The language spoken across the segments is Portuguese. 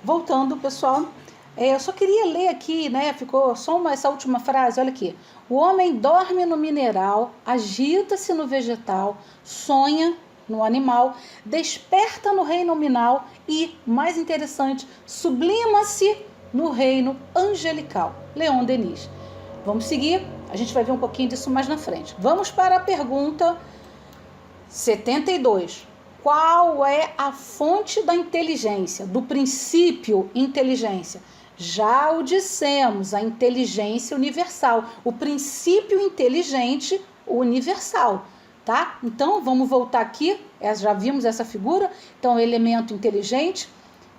voltando, pessoal, eu só queria ler aqui, né? Ficou só essa última frase, olha aqui. O homem dorme no mineral, agita-se no vegetal, sonha no animal, desperta no reino nominal e, mais interessante, sublima-se no reino angelical. Leon Denis. Vamos seguir, a gente vai ver um pouquinho disso mais na frente. Vamos para a pergunta 72. Qual é a fonte da inteligência, do princípio inteligência? Já o dissemos, a inteligência universal, o princípio inteligente universal, tá? Então, vamos voltar aqui, já vimos essa figura, então, elemento inteligente,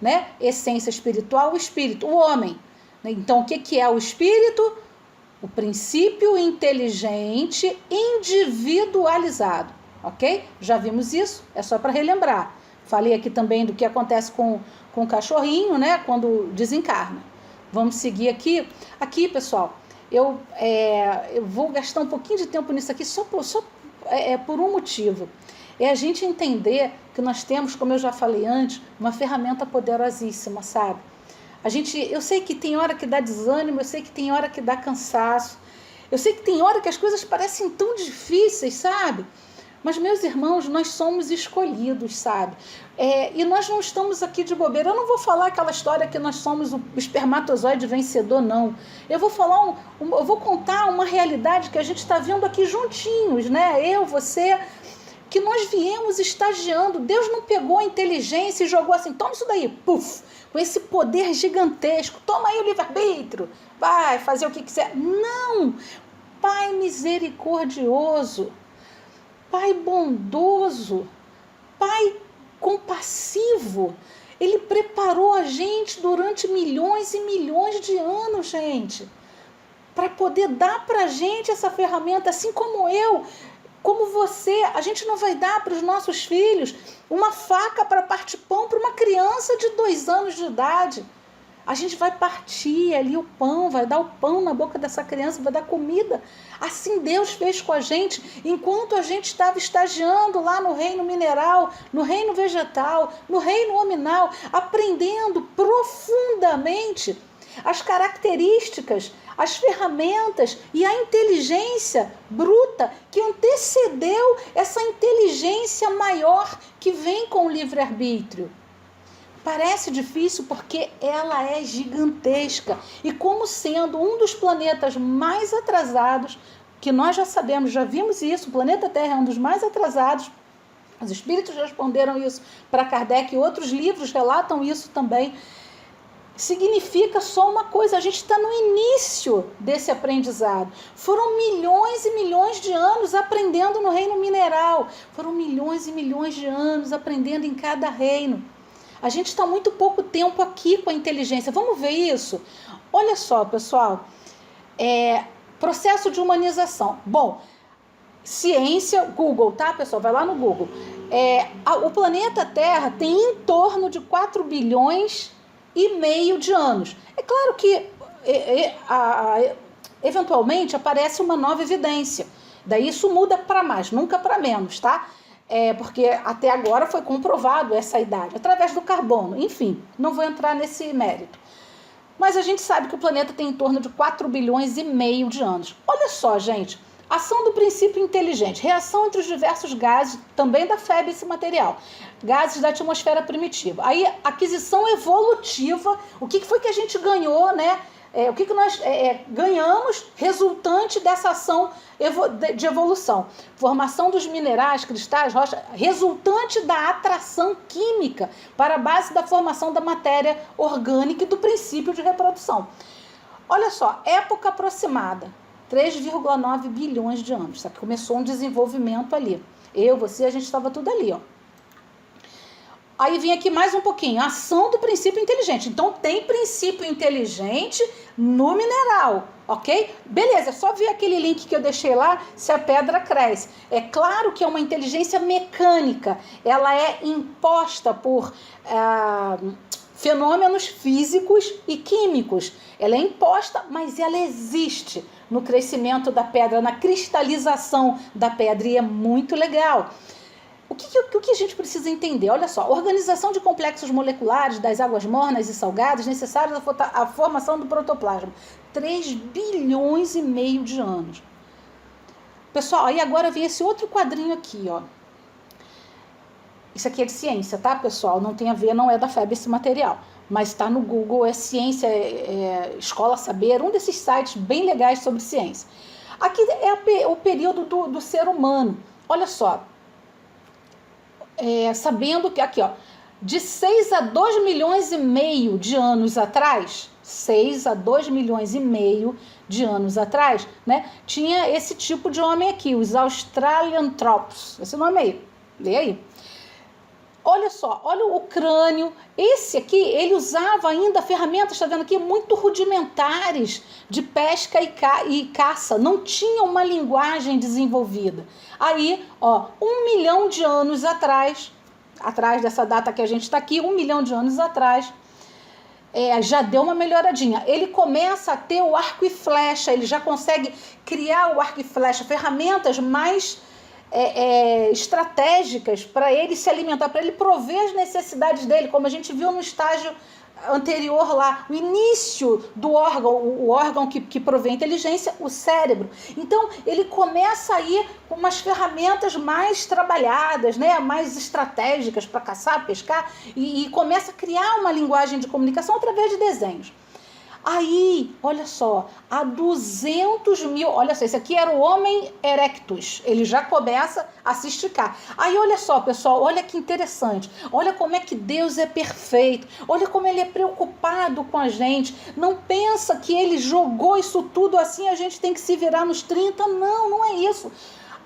né? Essência espiritual, o espírito, o homem. Então, o que é o espírito? O princípio inteligente individualizado, ok? Já vimos isso, é só para relembrar. Falei aqui também do que acontece com o cachorrinho, né, quando desencarna. Vamos seguir aqui. Aqui, pessoal, eu vou gastar um pouquinho de tempo nisso aqui só por um motivo. É a gente entender que nós temos, como eu já falei antes, uma ferramenta poderosíssima, sabe? Eu sei que tem hora que dá desânimo, eu sei que tem hora que dá cansaço, eu sei que tem hora que as coisas parecem tão difíceis, sabe? Mas, meus irmãos, nós somos escolhidos, sabe? E nós não estamos aqui de bobeira. Eu não vou falar aquela história que nós somos o espermatozoide vencedor, não. Eu vou contar uma realidade que a gente está vendo aqui juntinhos, né? Eu, você, que nós viemos estagiando. Deus não pegou a inteligência e jogou assim, toma isso daí, puf, com esse poder gigantesco, toma aí o livre-arbítrio, vai fazer o que quiser. Não! Pai misericordioso, Pai bondoso, Pai compassivo, Ele preparou a gente durante milhões e milhões de anos, gente, para poder dar para a gente essa ferramenta, assim como eu, como você. A gente não vai dar para os nossos filhos uma faca para partir pão para uma criança de 2 anos de idade. A gente vai partir ali o pão, vai dar o pão na boca dessa criança, vai dar comida. Assim Deus fez com a gente, enquanto a gente estava estagiando lá no reino mineral, no reino vegetal, no reino nominal, aprendendo profundamente as características, as ferramentas e a inteligência bruta que antecedeu essa inteligência maior que vem com o livre-arbítrio. Parece difícil porque ela é gigantesca e como sendo um dos planetas mais atrasados, que nós já sabemos, já vimos isso, o planeta Terra é um dos mais atrasados, os espíritos responderam isso para Kardec e outros livros relatam isso também. Significa só uma coisa, a gente está no início desse aprendizado. Foram milhões e milhões de anos aprendendo no reino mineral, foram milhões e milhões de anos aprendendo em cada reino. A gente está muito pouco tempo aqui com a inteligência. Vamos ver isso? Olha só, pessoal. Processo de humanização. Bom, ciência, Google, tá, pessoal? Vai lá no Google. O planeta Terra tem em torno de 4 bilhões e meio de anos. É claro que eventualmente aparece uma nova evidência. Daí isso muda para mais, nunca para menos, tá? Porque até agora foi comprovado essa idade, através do carbono. Enfim, não vou entrar nesse mérito. Mas a gente sabe que o planeta tem em torno de 4 bilhões e meio de anos. Olha só, gente, ação do princípio inteligente, reação entre os diversos gases, também da febre esse material, gases da atmosfera primitiva. Aí, aquisição evolutiva, o que foi que a gente ganhou, né? O que nós ganhamos resultante dessa ação de evolução? Formação dos minerais, cristais, rochas, resultante da atração química para a base da formação da matéria orgânica e do princípio de reprodução. Olha só, época aproximada, 3,9 bilhões de anos. Sabe? Começou um desenvolvimento ali. Eu, você, a gente estava tudo ali, ó. Aí vem aqui mais um pouquinho, ação do princípio inteligente. Então, tem princípio inteligente no mineral, ok? Beleza, é só ver aquele link que eu deixei lá, se a pedra cresce. É claro que é uma inteligência mecânica. Ela é imposta por fenômenos físicos e químicos. Ela é imposta, mas ela existe no crescimento da pedra, na cristalização da pedra. E é muito legal. O que a gente precisa entender? Olha só, organização de complexos moleculares das águas mornas e salgadas necessárias à formação do protoplasma. 3 bilhões e meio de anos. Pessoal, aí agora vem esse outro quadrinho aqui, ó. Isso aqui é de ciência, tá, pessoal? Não tem a ver, não é da FEB esse material. Mas está no Google, é ciência, Escola Saber, um desses sites bem legais sobre ciência. Aqui é o período do ser humano. Olha só. Sabendo que aqui, ó, de 6 a 2 milhões e meio de anos atrás, 6 a 2 milhões e meio de anos atrás, né, tinha esse tipo de homem aqui, os Australopithecus, esse nome aí, lê aí. Olha só, olha o crânio, esse aqui, ele usava ainda ferramentas, está vendo aqui, muito rudimentares de pesca e caça, não tinha uma linguagem desenvolvida. Aí, ó, 1 milhão de anos atrás dessa data que a gente está aqui, 1 milhão de anos atrás, já deu uma melhoradinha. Ele começa a ter o arco e flecha, ele já consegue criar o arco e flecha, ferramentas mais estratégicas para ele se alimentar, para ele prover as necessidades dele, como a gente viu no estágio anterior lá, o início do órgão, o órgão que provê a inteligência, o cérebro. Então, ele começa a ir com umas ferramentas mais trabalhadas, né, mais estratégicas para caçar, pescar, e começa a criar uma linguagem de comunicação através de desenhos. Aí, olha só, há 200 mil, olha só, esse aqui era o Homo erectus, ele já começa a se esticar. Aí, olha só, pessoal, olha que interessante, olha como é que Deus é perfeito, olha como ele é preocupado com a gente, não pensa que ele jogou isso tudo assim, a gente tem que se virar nos 30, não é isso.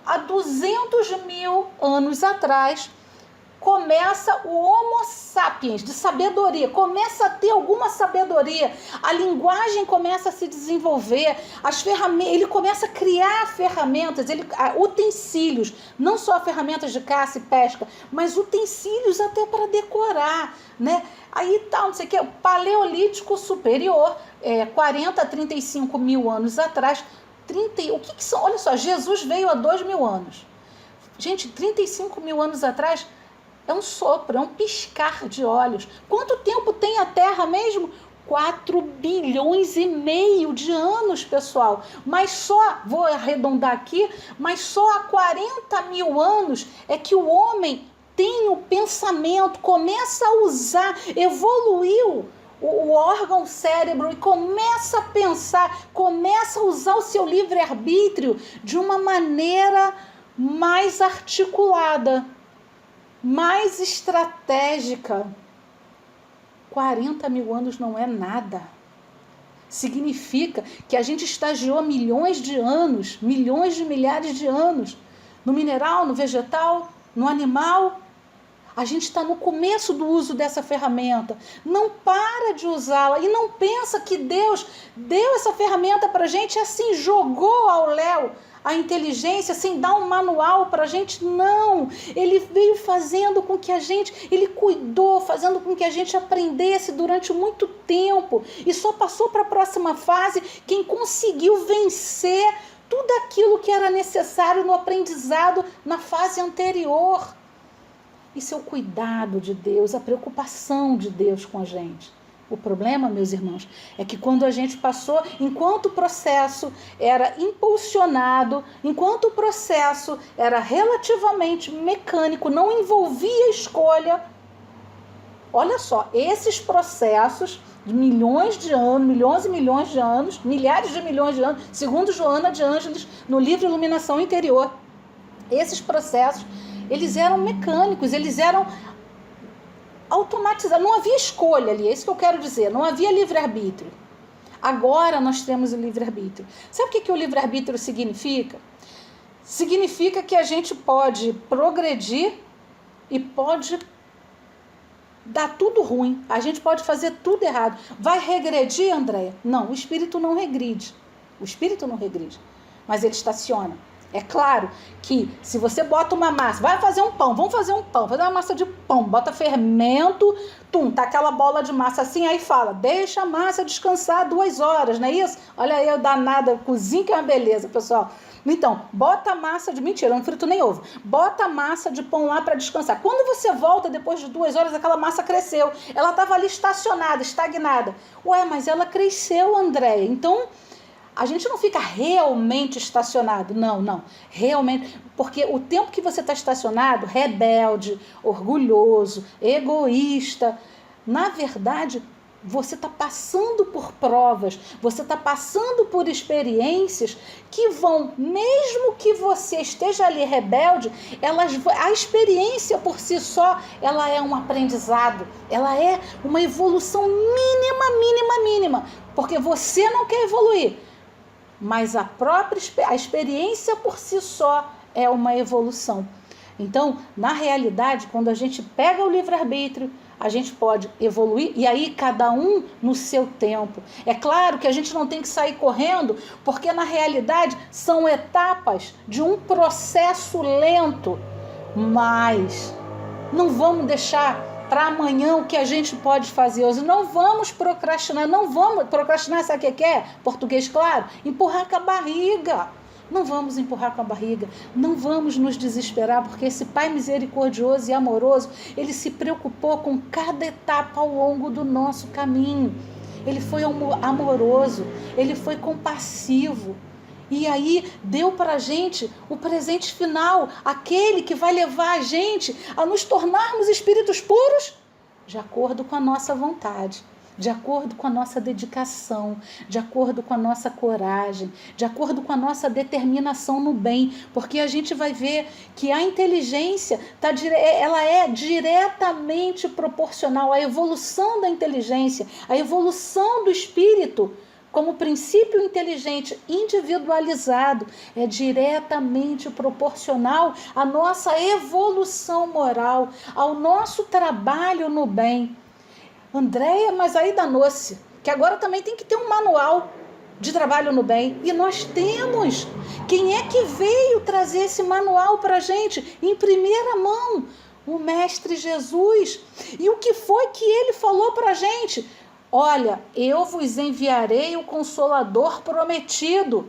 Há 200 mil anos atrás, começa o Homo sapiens, de sabedoria, começa a ter alguma sabedoria, a linguagem começa a se desenvolver, ele começa a criar ferramentas, utensílios, não só ferramentas de caça e pesca, mas utensílios até para decorar, né? Aí tá, não sei o que, o Paleolítico Superior, 40 a 35 mil anos atrás, o que são? Olha só, Jesus veio há 2 mil anos. Gente, 35 mil anos atrás, é um sopro, é um piscar de olhos. Quanto tempo tem a Terra mesmo? 4 bilhões e meio de anos, pessoal. Mas só, vou arredondar aqui, mas só há 40 mil anos é que o homem tem o pensamento, começa a usar, evoluiu o órgão cérebro e começa a pensar, começa a usar o seu livre-arbítrio de uma maneira mais articulada, mais estratégica. 40 mil anos não é nada. Significa que a gente estagiou milhões de anos, milhões de milhares de anos, no mineral, no vegetal, no animal. A gente está no começo do uso dessa ferramenta. Não para de usá-la e não pensa que Deus deu essa ferramenta para a gente assim, jogou ao léu a inteligência sem dar um manual para a gente. Não, ele veio fazendo com que a gente, ele cuidou, fazendo com que a gente aprendesse durante muito tempo e só passou para a próxima fase quem conseguiu vencer tudo aquilo que era necessário no aprendizado na fase anterior. Isso é o cuidado de Deus, a preocupação de Deus com a gente. O problema, meus irmãos, é que quando a gente passou, enquanto o processo era impulsionado, enquanto o processo era relativamente mecânico, não envolvia escolha, olha só, esses processos de milhões de anos, milhões e milhões de anos, milhares de milhões de anos, segundo Joana de Ângeles, no livro Iluminação Interior, esses processos, eles eram mecânicos, eles eram automatizados, não havia escolha ali, é isso que eu quero dizer, não havia livre-arbítrio. Agora nós temos o livre-arbítrio. Sabe o que o livre-arbítrio significa? Significa que a gente pode progredir e pode dar tudo ruim, a gente pode fazer tudo errado. Vai regredir, Andréia? Não, o espírito não regride. O espírito não regride, mas ele estaciona. É claro que se você bota uma massa, vai fazer um pão, vamos fazer um pão, fazer uma massa de pão, bota fermento, tá aquela bola de massa assim, aí fala, deixa a massa descansar 2 horas, não é isso? Olha aí, eu danada, cozinha que é uma beleza, pessoal. Então, bota a massa de... Mentira, eu não frito nem ovo. Bota a massa de pão lá para descansar. Quando você volta, depois de 2 horas, aquela massa cresceu. Ela estava ali estacionada, estagnada. Ué, mas ela cresceu, Andréia. Então, a gente não fica realmente estacionado. Não. Realmente. Porque o tempo que você está estacionado, rebelde, orgulhoso, egoísta, na verdade, você está passando por provas, você está passando por experiências que vão, mesmo que você esteja ali rebelde, a experiência por si só, ela é um aprendizado, ela é uma evolução mínima, porque você não quer evoluir, mas a experiência por si só é uma evolução. Então, na realidade, quando a gente pega o livre-arbítrio, a gente pode evoluir, e aí cada um no seu tempo. É claro que a gente não tem que sair correndo, porque na realidade são etapas de um processo lento, mas não vamos deixar para amanhã o que a gente pode fazer hoje. Não vamos procrastinar, sabe o que é? Português claro, empurrar com a barriga. Não vamos empurrar com a barriga, não vamos nos desesperar, porque esse Pai misericordioso e amoroso, Ele se preocupou com cada etapa ao longo do nosso caminho. Ele foi amoroso, Ele foi compassivo. E aí deu para a gente o presente final, aquele que vai levar a gente a nos tornarmos espíritos puros, de acordo com a nossa vontade, de acordo com a nossa dedicação, de acordo com a nossa coragem, de acordo com a nossa determinação no bem, porque a gente vai ver que a inteligência ela é diretamente proporcional à evolução da inteligência, à evolução do espírito, como princípio inteligente individualizado, é diretamente proporcional à nossa evolução moral, ao nosso trabalho no bem. Andréia, mas aí danou-se, que agora também tem que ter um manual de trabalho no bem. E nós temos. Quem é que veio trazer esse manual para a gente em primeira mão? O Mestre Jesus. E o que foi que ele falou para a gente? Olha, eu vos enviarei o Consolador prometido.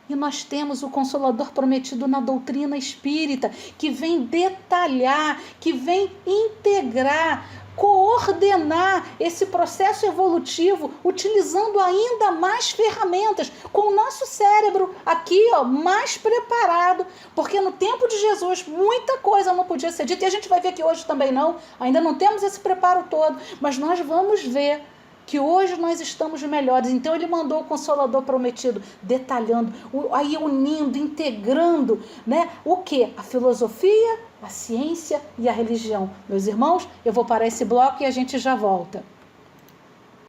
E nós temos o Consolador prometido na doutrina espírita, que vem detalhar, que vem integrar, coordenar esse processo evolutivo, utilizando ainda mais ferramentas, com o nosso cérebro aqui, mais preparado, porque no tempo de Jesus muita coisa não podia ser dita, e a gente vai ver que hoje também não, ainda não temos esse preparo todo, mas nós vamos ver que hoje nós estamos melhores. Então ele mandou o Consolador prometido, detalhando, aí unindo, integrando, né? O quê? A filosofia, a ciência e a religião. Meus irmãos, eu vou parar esse bloco e a gente já volta.